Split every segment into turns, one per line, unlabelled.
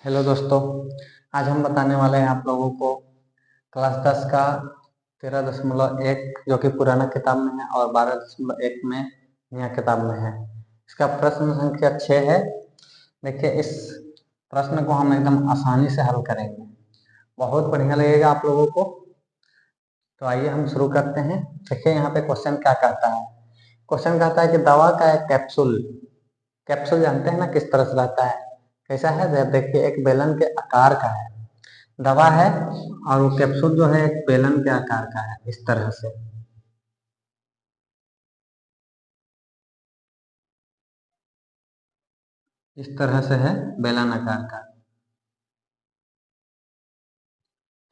Hello दोस्तों, आज हम बताने वाले हैं आप लोगों को क्लास 10 का 13.1 जो कि पुराना किताब में है और 12.1 में नया किताब में है। इसका प्रश्न संख्या 6 है। देखिए, इस प्रश्न को हम एकदम आसानी से हल करेंगे, बहुत बढ़िया लगेगा आप लोगों को। तो आइए हम शुरू करते हैं। देखिए यहाँ पे क्वेश्चन क्या कहता है। क्वेश्चन कहता है कि दवा का एक कैप्सूल जानते हैं ना किस तरह से रहता है, कैसा है। देखिए एक बेलन के आकार का है, दवा है और वो कैप्सूल जो है एक बेलन के आकार का है। इस तरह से है बेलन आकार का,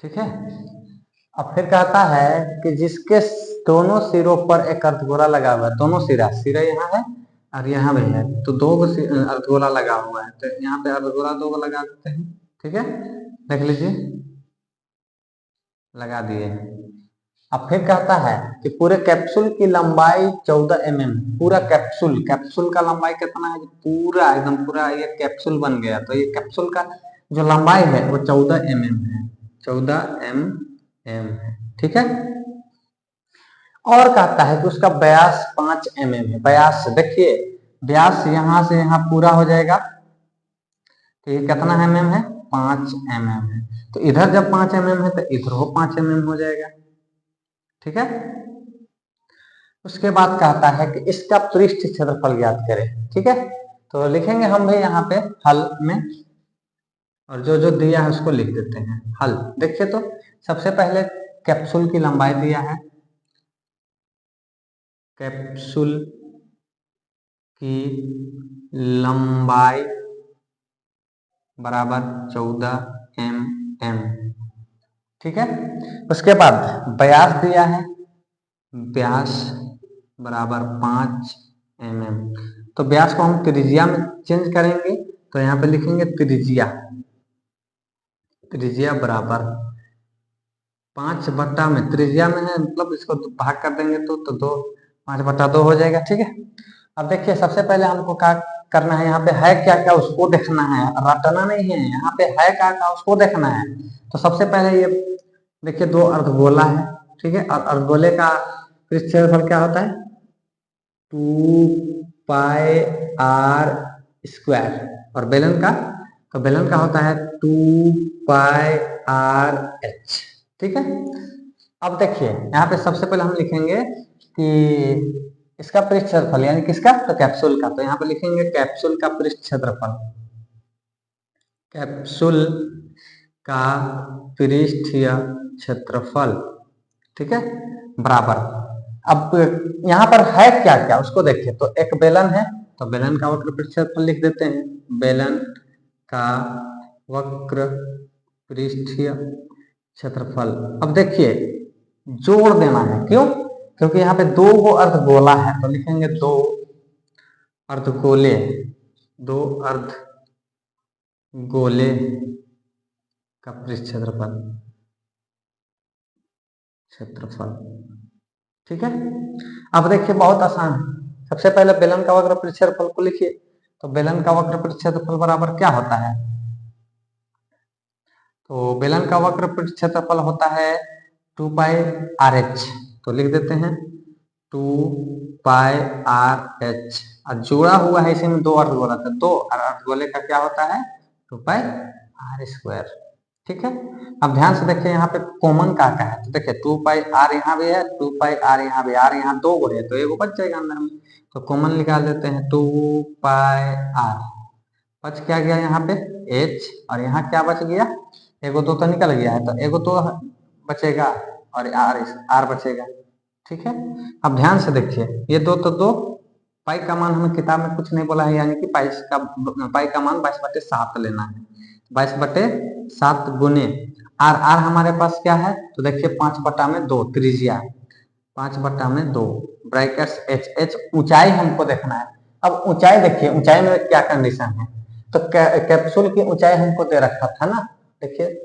ठीक है। अब फिर कहता है कि जिसके दोनों सिरों पर एक अर्धगोला लगा हुआ है। दोनों सिरा यहाँ है और यहाँ भी है, तो दो अर्धगोला लगा हुआ है। तो यहाँ पे अर्धगोला दो लगा देते हैं, ठीक है। देख लीजिए, लगा दिए। अब फिर कहता है कि पूरे कैप्सूल की लंबाई 14 mm। पूरा कैप्सूल का लंबाई कितना है? पूरा एकदम पूरा ये कैप्सूल बन गया, तो ये कैप्सूल का जो लंबाई है वो 14 mm है। 14 mm है, ठीक है। और कहता है कि उसका व्यास 5 mm है। व्यास देखिए, व्यास यहां से यहां पूरा हो जाएगा, तो ये कितना mm है? 5 mm है। तो इधर जब 5 mm है तो इधर हो 5 mm हो जाएगा, ठीक है। उसके बाद कहता है कि इसका पृष्ठ क्षेत्रफल ज्ञात करें, ठीक है। तो लिखेंगे हम भी यहाँ पे हल में, और जो जो दिया है उसको लिख देते हैं हल। देखिए तो सबसे पहले कैप्सूल की लंबाई दिया है, कैप्सूल की लंबाई बराबर 14 mm, ठीक है। उसके बाद व्यास दिया है, व्यास बराबर 5 mm। तो व्यास को हम त्रिज्या में चेंज करेंगे, तो यहाँ पे लिखेंगे त्रिज्या बराबर 5/, में त्रिज्या में है मतलब इसको भाग कर देंगे तो 5/2 हो जाएगा, ठीक है। अब देखिए सबसे पहले हमको क्या करना है, यहाँ पे है क्या क्या उसको देखना है, रटना नहीं है। यहाँ पे है क्या क्या उसको देखना है। तो सबसे पहले ये देखिए दो अर्धगोला है, ठीक है। और अर्धगोले का क्षेत्रफल क्या होता है? 2πr²। और बेलन का, तो बेलन का होता है 2πrh, ठीक है। अब देखिए यहाँ पे सबसे पहले हम लिखेंगे कि इसका पृष्ठ क्षेत्रफल, यानी किसका? तो कैप्सूल का। तो यहाँ पे लिखेंगे कैप्सूल का पृष्ठ क्षेत्रफल, कैप्सूल का पृष्ठीय क्षेत्रफल, ठीक है, बराबर। अब यहाँ पर है क्या क्या उसको देखिए। तो एक बेलन है, तो बेलन का वक्र पृष्ठ क्षेत्रफल लिख देते हैं, बेलन का वक्र पृष्ठीय क्षेत्रफल। अब देखिए जोड़ देना है, क्यों? क्योंकि यहाँ पे दो गो अर्धगोला है, तो लिखेंगे दो अर्धगोले का पृष्ठ क्षेत्रफल, ठीक है। अब देखिए बहुत आसान है। सबसे पहले बेलन का वक्र पृष्ठ क्षेत्रफल को लिखिए। तो बेलन का वक्र पृष्ठ क्षेत्रफल बराबर क्या होता है? तो बेलन का वक्र पृष्ठ क्षेत्रफल होता है 2πrh। तो लिख देते हैं 2πrh। और जुड़ा हुआ है इसी में दो अर्धगोला था, दो अर्धगोले का क्या होता है? 2πr², ठीक है। अब ध्यान से देखिए यहाँ पे कॉमन का है, तो देखिए 2πr यहाँ भी है, 2πr यहाँ भी, r यहाँ दो गो है तो एगो बच जाएगा अंदर में। तो कॉमन निकाल देते हैं 2πr। बच क्या गया यहाँ पे? h। और यहाँ क्या बच गया? एगो दो तो निकल गया है, तो एगो तो बचेगा और r बचेगा, ठीक है। अब ध्यान से देखिए ये दो तो दो, पाई का मान हमें किताब में कुछ नहीं बोला है, यानी कि पाई का मान 22/7 लेना है। 22/7 गुने r हमारे पास क्या है? तो देखिए 5/2 त्रिज्या, 5/2 ब्रैकेट्स h ऊंचाई हमको देखना है। अब ऊंचाई देखिए, ऊंचाई में क्या कंडीशन है? तो कैप्सूल की ऊंचाई हमको दे रखा था ना, देखिए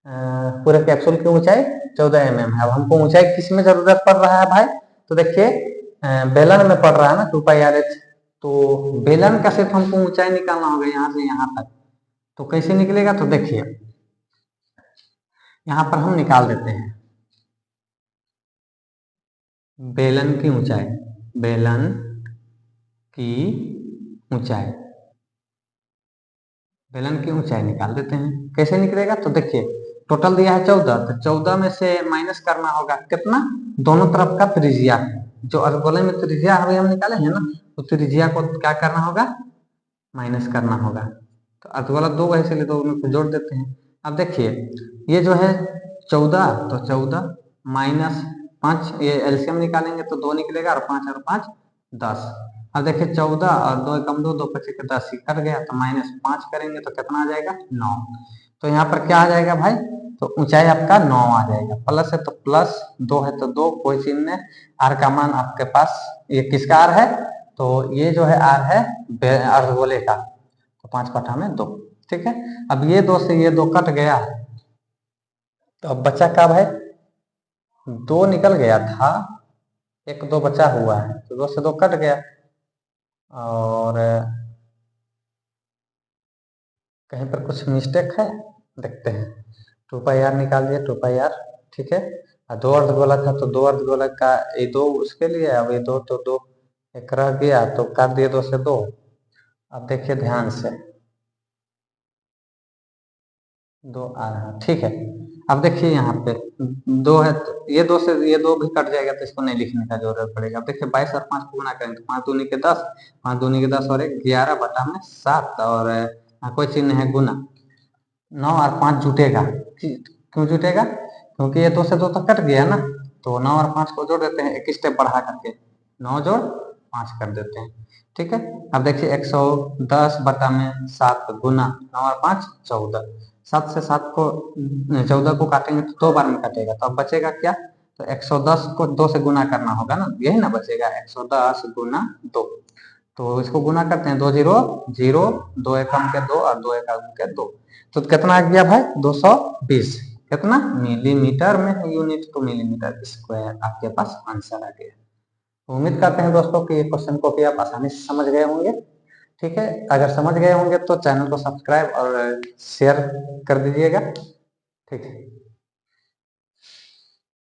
पूरे कैप्सूल की ऊंचाई 14 mm है। अब हमको ऊंचाई किस में जरूरत पड़ रहा है भाई? तो देखिए बेलन में पड़ रहा है ना 2πrh। तो बेलन का सिर्फ हमको ऊंचाई निकालना होगा यहाँ से यहाँ तक। तो कैसे निकलेगा, तो देखिए यहां पर हम निकाल देते हैं बेलन की ऊंचाई, बेलन की ऊंचाई, बेलन की ऊंचाई निकाल देते हैं। कैसे निकलेगा, तो देखिए टोटल दिया है 14, तो 14 में से माइनस करना होगा कितना, दोनों तरफ का त्रिज्या, जो अर्धगोले में त्रिज्या अभी हम निकाले हैं ना, तो त्रिज्या को क्या करना होगा, माइनस करना होगा। तो अर्धगोला दो है इसलिए दोनों को जोड़ देते हैं। अब देखिए ये जो है 14, तो 14 माइनस 5, ये एलसीएम निकालेंगे तो 2 निकलेगा, और 5 और 5 10। अब देखिए 14 और 2 कम 2, 2 पचे के 10 ही कट गया, तो -5 करेंगे तो कितना आ जाएगा, 9। तो यहाँ पर क्या आ जाएगा भाई, तो ऊंचाई आपका 9 आ जाएगा। प्लस है तो प्लस, 2 है तो 2, कोई चिन्ह नहीं। आर का मान आपके पास, ये किसका आर है, तो ये जो है आर है अर्धगोले का, तो 5/2। ठीक है, अब ये 2 से ये 2 कट गया, तो अब बचा क्या भाई, 2 निकल गया था, 1 2 बचा हुआ है, तो 2 से 2 कट गया। और कहीं पर कुछ मिस्टेक है, देखते हैं। 2πr निकाल दिया, 2πr ठीक है। और 2 अर्धगोलक है तो 2 अर्धगोलक का ये 2 उसके लिए, अब ये 2 तो 2 एक रह गया, तो काट दिए 2 से 2। अब देखिए ध्यान से, 2 आ रहा, ठीक है। अब देखिए यहाँ पे 2 है, तो ये 2 से ये 2 भी कट जाएगा, तो इसको नहीं लिखने का जरूरत पड़ेगा। अब देखिए 22 और 5 को गुणा करेंगे तो 5 दूनी के 10, 5 दूनी के 10 और 11/7, और कोई चिन्ह है गुना, 9 और 5 जुटेगा। क्यों जुटेगा, क्योंकि ये 2 से 2 तो कट गया ना, तो 9 और 5 को जोड़ देते हैं, एक स्टेप बढ़ा करके 9 जोड़ 5 कर देते हैं। ठीक है, अब देखिए 110/7 गुना 9 और 5 14, 7 से 7 को 14 को काटेंगे तो 2 बार में कटेगा, तो अब बचेगा क्या, तो 110 को 2 से गुना करना होगा ना, यही ना बचेगा, 110 गुना 2। तो इसको गुना करते हैं, 2 0 0, 2 एकम के 2 और 2 एकम के 2, तो कितना आ गया भाई, 220। कितना, मिलीमीटर में है यूनिट, तो मिलीमीटर स्क्वायर आपके पास आंसर आ गया। तो उम्मीद करते हैं दोस्तों कि ये क्वेश्चन को भी आप आसानी से समझ गए होंगे। ठीक है, अगर समझ गए होंगे तो चैनल को सब्सक्राइब और शेयर कर दीजिएगा। ठीक है।